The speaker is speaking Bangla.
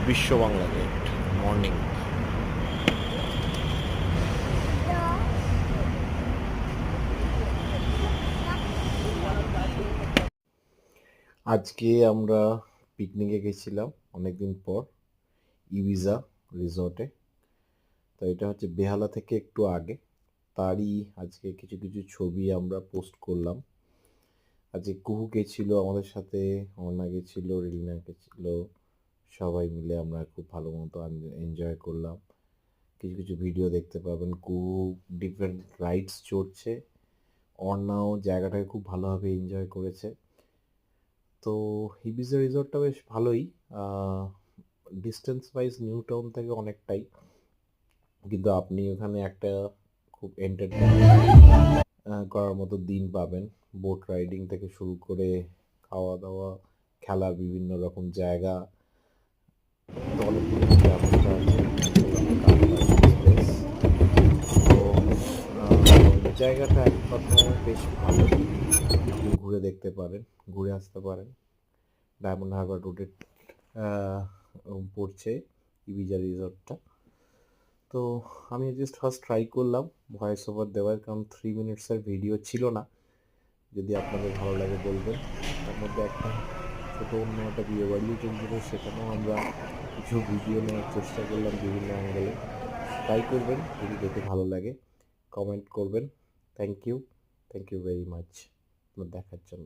বিশ্ব বাংলা গেট মর্নিং। আজকে আমরা পিকনিকে গেছিলাম অনেকদিন পর ইবিজা রিসর্টে। তো এটা হচ্ছে বেহালা থেকে একটু আগে। তারই আজকে কিছু কিছু ছবি আমরা পোস্ট করলাম। আজকে কুহু গেছিল আমাদের সাথে, অর্ণা গেছিল, রিলিনা গেছিল, সবাই মিলে আমরা খুব ভালো মতো এনজয় করলাম। কিছু কিছু ভিডিও দেখতে পাবেন। কুহু ডিফারেন্ট রাইডস চড়ছে, অর্ণাও জায়গাটাকে খুব ভালোভাবে এনজয় করেছে। তো ইবিজা রিসর্টটা বেশ ভালোই, ডিস্টেন্স ওয়াইজ নিউ টাউন থেকে অনেকটাই, কিন্তু আপনি ওখানে একটা খুব এন্টারটেনমেন্ট করার মতো দিন পাবেন। বোট রাইডিং থেকে শুরু করে খাওয়া দাওয়া, খেলার বিভিন্ন রকম জায়গা। তো অনেকগুলো ব্যবস্থা আছে। তো জায়গাটা এক কথায় বেশ ভালো, আপনি ঘুরে দেখতে পারেন, ঘুরে আসতে পারেন। ডায়মন্ড হারবার রোডে পড়ছে ইবিজা রিসর্টটা। তো আমি জাস্ট ফার্স্ট ট্রাই করলাম ভয়েস ওভার দেওয়ার, কারণ 3 মিনিটসের ভিডিও ছিল না। যদি আপনাদের ভালো লাগে বলবেন। তার মধ্যে একটা ছোটো অন্য একটা বিয়ে বাড়িও চলছিল, সেখানেও আমরা কিছু ভিডিও নেওয়ার চেষ্টা করলাম বিভিন্ন অ্যাঙ্গেলে। ট্রাই করবেন, যদি দেখে ভালো লাগে কমেন্ট করবেন। থ্যাংক ইউ ভেরি মাচ আপনার দেখার জন্য।